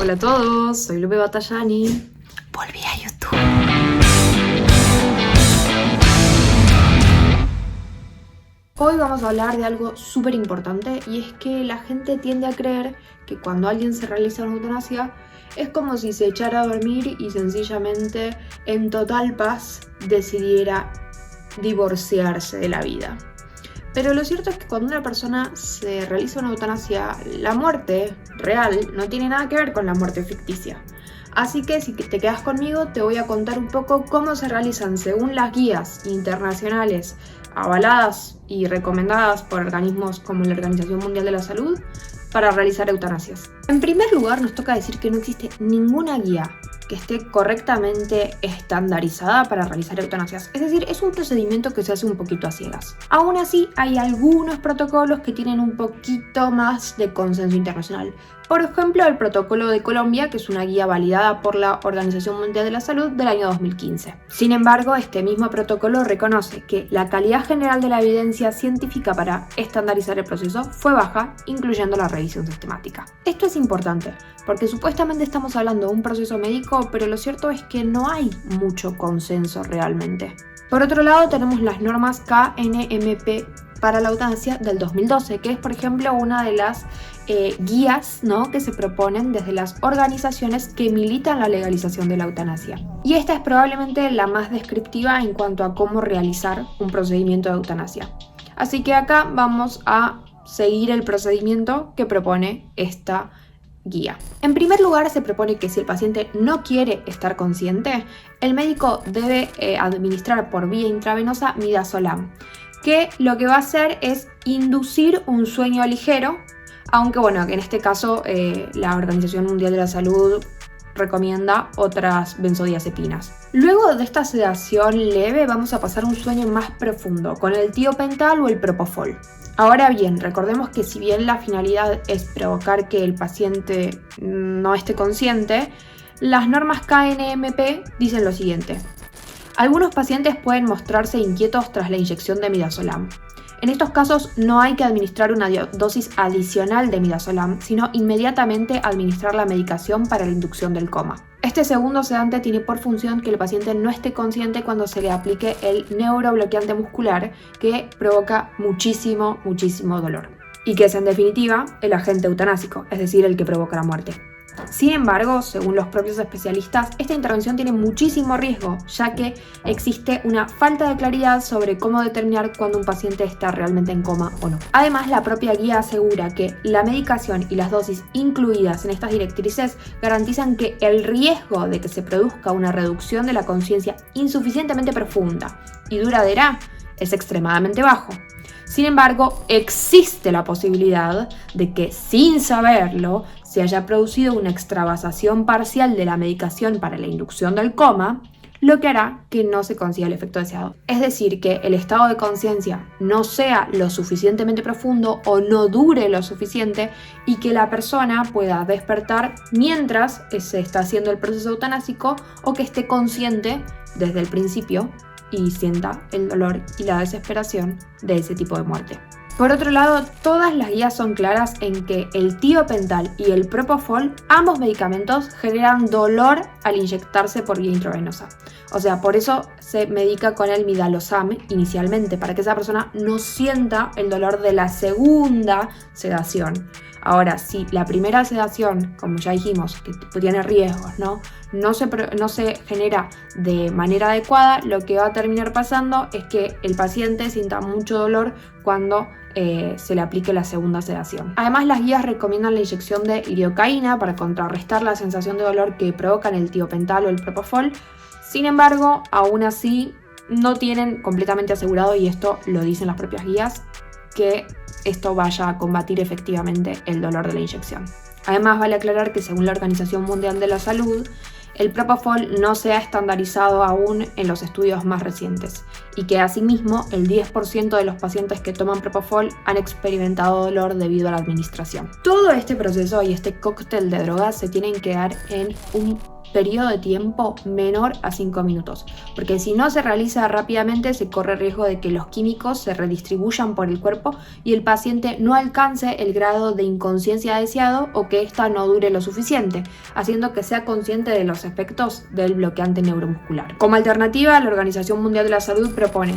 Hola a todos, soy Lupe Battagliani. Volví a YouTube. Hoy vamos a hablar de algo súper importante y es que la gente tiende a creer que cuando alguien se realiza una eutanasia es como si se echara a dormir y sencillamente en total paz decidiera divorciarse de la vida. Pero lo cierto es que cuando una persona se realiza una eutanasia, la muerte real no tiene nada que ver con la muerte ficticia. Así que si te quedas conmigo te voy a contar un poco cómo se realizan según las guías internacionales avaladas y recomendadas por organismos como la Organización Mundial de la Salud para realizar eutanasias. En primer lugar, nos toca decir que no existe ninguna guía que esté correctamente estandarizada para realizar eutanasias. Es decir, es un procedimiento que se hace un poquito a ciegas. Aún así, hay algunos protocolos que tienen un poquito más de consenso internacional. Por ejemplo, el protocolo de Colombia, que es una guía validada por la Organización Mundial de la Salud del año 2015. Sin embargo, este mismo protocolo reconoce que la calidad general de la evidencia científica para estandarizar el proceso fue baja, incluyendo la revisión sistemática. Esto es importante, porque supuestamente estamos hablando de un proceso médico, pero lo cierto es que no hay mucho consenso realmente. Por otro lado, tenemos las normas KNMP para la eutanasia del 2012, que es, por ejemplo, una de las guías, ¿no?, que se proponen desde las organizaciones que militan la legalización de la eutanasia. Y esta es probablemente la más descriptiva en cuanto a cómo realizar un procedimiento de eutanasia. Así que acá vamos a seguir el procedimiento que propone esta guía. En primer lugar, se propone que si el paciente no quiere estar consciente, el médico debe administrar por vía intravenosa midazolam, que lo que va a hacer es inducir un sueño ligero, aunque bueno, que en este caso la Organización Mundial de la Salud recomienda otras benzodiazepinas. Luego de esta sedación leve vamos a pasar a un sueño más profundo con el tiopental o el propofol. Ahora bien, recordemos que si bien la finalidad es provocar que el paciente no esté consciente, las normas KNMP dicen lo siguiente: algunos pacientes pueden mostrarse inquietos tras la inyección de midazolam. En estos casos no hay que administrar una dosis adicional de midazolam, sino inmediatamente administrar la medicación para la inducción del coma. Este segundo sedante tiene por función que el paciente no esté consciente cuando se le aplique el neurobloqueante muscular, que provoca muchísimo dolor, y que es en definitiva el agente eutanásico, es decir, el que provoca la muerte. Sin embargo, según los propios especialistas, esta intervención tiene muchísimo riesgo, ya que existe una falta de claridad sobre cómo determinar cuando un paciente está realmente en coma o no. Además, la propia guía asegura que la medicación y las dosis incluidas en estas directrices garantizan que el riesgo de que se produzca una reducción de la conciencia insuficientemente profunda y duradera es extremadamente bajo. Sin embargo, existe la posibilidad de que, sin saberlo, se haya producido una extravasación parcial de la medicación para la inducción del coma, lo que hará que no se consiga el efecto deseado. Es decir, que el estado de conciencia no sea lo suficientemente profundo o no dure lo suficiente y que la persona pueda despertar mientras se está haciendo el proceso eutanásico o que esté consciente desde el principio y sienta el dolor y la desesperación de ese tipo de muerte. Por otro lado, todas las guías son claras en que el tiopental y el propofol, ambos medicamentos, generan dolor al inyectarse por vía intravenosa. O sea, por eso se medica con el midalosam inicialmente, para que esa persona no sienta el dolor de la segunda sedación. Ahora, si la primera sedación, como ya dijimos, que tiene riesgos, no se genera de manera adecuada, lo que va a terminar pasando es que el paciente sienta mucho dolor cuando se le aplique la segunda sedación. Además, las guías recomiendan la inyección de lidocaína para contrarrestar la sensación de dolor que provocan el tiopental o el propofol. Sin embargo, aún así, no tienen completamente asegurado, y esto lo dicen las propias guías, que esto vaya a combatir efectivamente el dolor de la inyección. Además, vale aclarar que según la Organización Mundial de la Salud, el propofol no se ha estandarizado aún en los estudios más recientes y que asimismo el 10% de los pacientes que toman propofol han experimentado dolor debido a la administración. Todo este proceso y este cóctel de drogas se tienen que dar en un periodo de tiempo menor a 5 minutos, porque si no se realiza rápidamente se corre riesgo de que los químicos se redistribuyan por el cuerpo y el paciente no alcance el grado de inconsciencia deseado o que ésta no dure lo suficiente, haciendo que sea consciente de los efectos del bloqueante neuromuscular. Como alternativa, la Organización Mundial de la Salud propone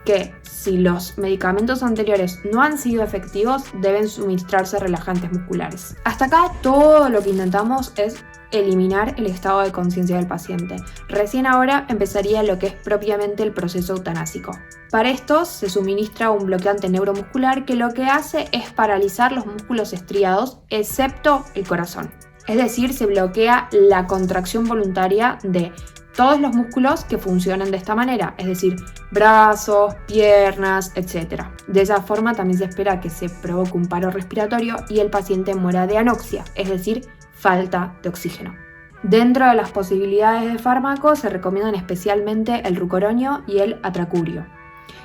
que si los medicamentos anteriores no han sido efectivos, deben suministrarse relajantes musculares. Hasta acá todo lo que intentamos es eliminar el estado de conciencia del paciente. Recién ahora empezaría lo que es propiamente el proceso eutanásico. Para esto se suministra un bloqueante neuromuscular que lo que hace es paralizar los músculos estriados, excepto el corazón. Es decir, se bloquea la contracción voluntaria de todos los músculos que funcionan de esta manera, es decir, brazos, piernas, etc. De esa forma también se espera que se provoque un paro respiratorio y el paciente muera de anoxia, es decir, falta de oxígeno. Dentro de las posibilidades de fármacos se recomiendan especialmente el rucoronio y el atracurio.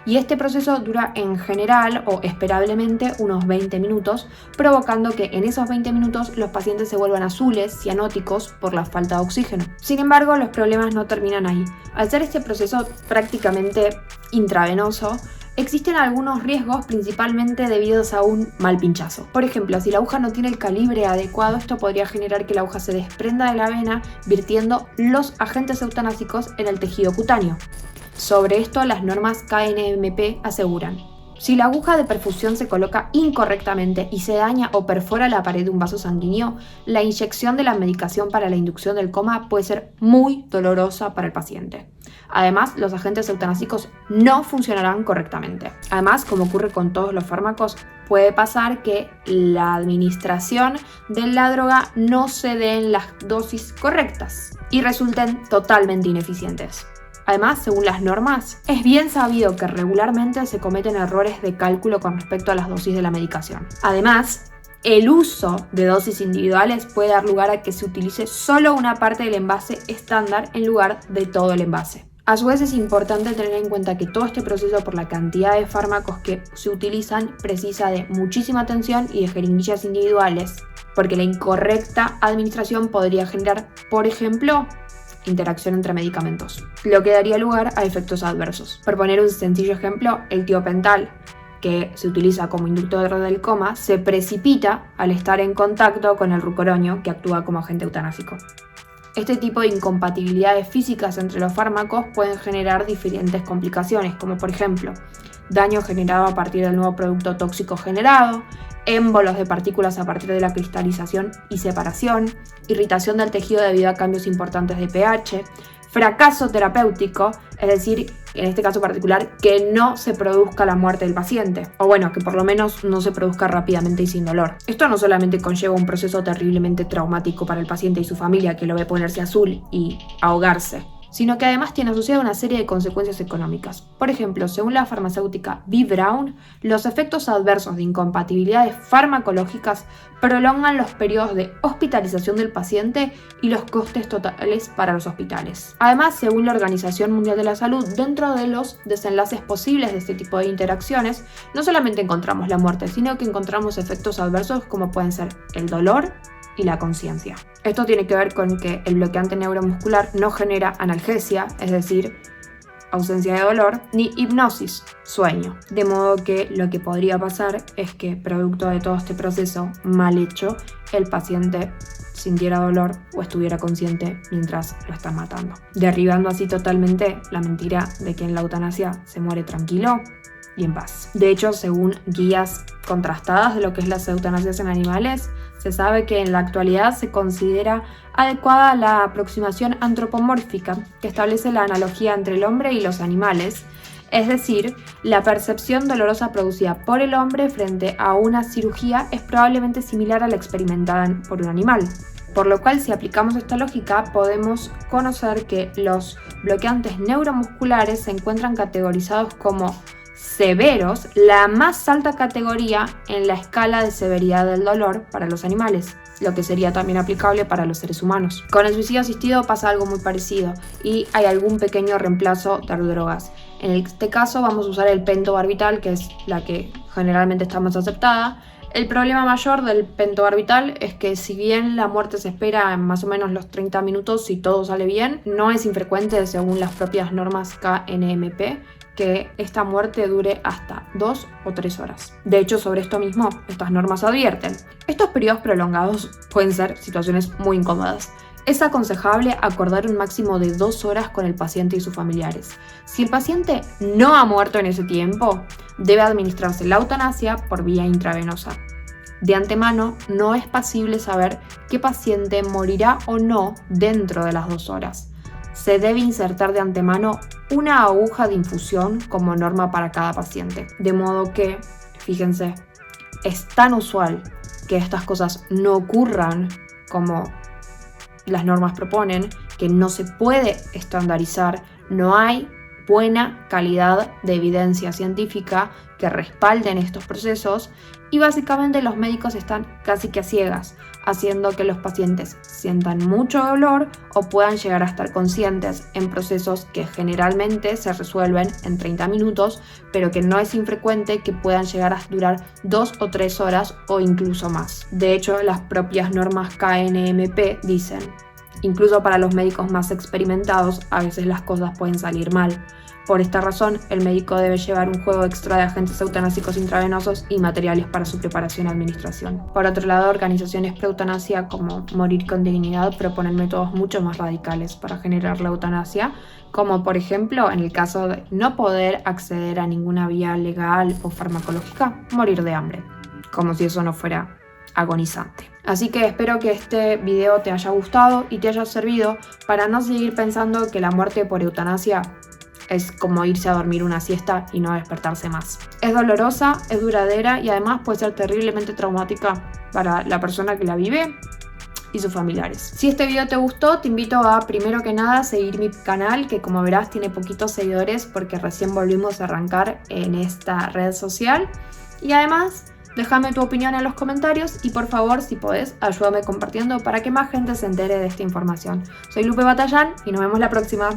Y este proceso dura en general o esperablemente unos 20 minutos, provocando que en esos 20 minutos los pacientes se vuelvan azules, cianóticos, por la falta de oxígeno. Sin embargo, los problemas no terminan ahí. Al ser este proceso prácticamente intravenoso, existen algunos riesgos, principalmente debidos a un mal pinchazo. Por ejemplo, si la aguja no tiene el calibre adecuado, esto podría generar que la aguja se desprenda de la vena, virtiendo los agentes eutanásicos en el tejido cutáneo. Sobre esto, las normas KNMP aseguran: si la aguja de perfusión se coloca incorrectamente y se daña o perfora la pared de un vaso sanguíneo, la inyección de la medicación para la inducción del coma puede ser muy dolorosa para el paciente. Además, los agentes eutanásicos no funcionarán correctamente. Además, como ocurre con todos los fármacos, puede pasar que la administración de la droga no se dé en las dosis correctas y resulten totalmente ineficientes. Además, según las normas, es bien sabido que regularmente se cometen errores de cálculo con respecto a las dosis de la medicación. Además, el uso de dosis individuales puede dar lugar a que se utilice solo una parte del envase estándar en lugar de todo el envase. A su vez, es importante tener en cuenta que todo este proceso, por la cantidad de fármacos que se utilizan, precisa de muchísima atención y de jeringuillas individuales, porque la incorrecta administración podría generar, por ejemplo, interacción entre medicamentos, lo que daría lugar a efectos adversos. Por poner un sencillo ejemplo, el tiopental, que se utiliza como inductor del coma, se precipita al estar en contacto con el rucoronio, que actúa como agente eutanásico. Este tipo de incompatibilidades físicas entre los fármacos pueden generar diferentes complicaciones, como por ejemplo, daño generado a partir del nuevo producto tóxico generado, émbolos de partículas a partir de la cristalización y separación, irritación del tejido debido a cambios importantes de pH, fracaso terapéutico, es decir, en este caso particular, que no se produzca la muerte del paciente, o bueno, que por lo menos no se produzca rápidamente y sin dolor. Esto no solamente conlleva un proceso terriblemente traumático para el paciente y su familia, que lo ve ponerse azul y ahogarse, sino que además tiene asociada una serie de consecuencias económicas. Por ejemplo, según la farmacéutica B. Braun, los efectos adversos de incompatibilidades farmacológicas prolongan los periodos de hospitalización del paciente y los costes totales para los hospitales. Además, según la Organización Mundial de la Salud, dentro de los desenlaces posibles de este tipo de interacciones, no solamente encontramos la muerte, sino que encontramos efectos adversos como pueden ser el dolor y la conciencia. Esto tiene que ver con que el bloqueante neuromuscular no genera analgesia, es decir, ausencia de dolor, ni hipnosis, sueño. De modo que lo que podría pasar es que, producto de todo este proceso mal hecho, el paciente sintiera dolor o estuviera consciente mientras lo están matando, derribando así totalmente la mentira de que en la eutanasia se muere tranquilo y en paz. De hecho, según guías contrastadas de lo que es las eutanasias en animales, se sabe que en la actualidad se considera adecuada la aproximación antropomórfica, que establece la analogía entre el hombre y los animales, es decir, la percepción dolorosa producida por el hombre frente a una cirugía es probablemente similar a la experimentada por un animal. Por lo cual, si aplicamos esta lógica, podemos conocer que los bloqueantes neuromusculares se encuentran categorizados como severos, la más alta categoría en la escala de severidad del dolor para los animales, lo que sería también aplicable para los seres humanos. Con el suicidio asistido pasa algo muy parecido y hay algún pequeño reemplazo de drogas. En este caso vamos a usar el pentobarbital, que es la que generalmente está más aceptada, El problema mayor del pentobarbital es que si bien la muerte se espera en más o menos los 30 minutos si todo sale bien, no es infrecuente según las propias normas KNMP que esta muerte dure hasta 2 o 3 horas. De hecho, sobre esto mismo, estas normas advierten. Estos periodos prolongados pueden ser situaciones muy incómodas. Es aconsejable acordar un máximo de 2 horas con el paciente y sus familiares. Si el paciente no ha muerto en ese tiempo, debe administrarse la eutanasia por vía intravenosa. De antemano, no es posible saber qué paciente morirá o no dentro de las 2 horas. Se debe insertar de antemano una aguja de infusión como norma para cada paciente. De modo que, fíjense, es tan usual que estas cosas no ocurran como las normas proponen, que no se puede estandarizar, no hay buena calidad de evidencia científica que respalden estos procesos y básicamente los médicos están casi que a ciegas, haciendo que los pacientes sientan mucho dolor o puedan llegar a estar conscientes en procesos que generalmente se resuelven en 30 minutos, pero que no es infrecuente que puedan llegar a durar 2 o 3 horas o incluso más. De hecho, las propias normas KNMP dicen: incluso para los médicos más experimentados, a veces las cosas pueden salir mal. Por esta razón, el médico debe llevar un juego extra de agentes eutanásicos intravenosos y materiales para su preparación y administración. Por otro lado, organizaciones pro-eutanasia como Morir con Dignidad proponen métodos mucho más radicales para generar la eutanasia, como por ejemplo, en el caso de no poder acceder a ninguna vía legal o farmacológica, morir de hambre, como si eso no fuera agonizante. Así que espero que este video te haya gustado y te haya servido para no seguir pensando que la muerte por eutanasia es como irse a dormir una siesta y no despertarse más. Es dolorosa, es duradera y además puede ser terriblemente traumática para la persona que la vive y sus familiares. Si este video te gustó, te invito a, primero que nada, seguir mi canal, que como verás tiene poquitos seguidores porque recién volvimos a arrancar en esta red social. Y además, déjame tu opinión en los comentarios y por favor, si podés, ayúdame compartiendo para que más gente se entere de esta información. Soy Lupe Batallán y nos vemos la próxima.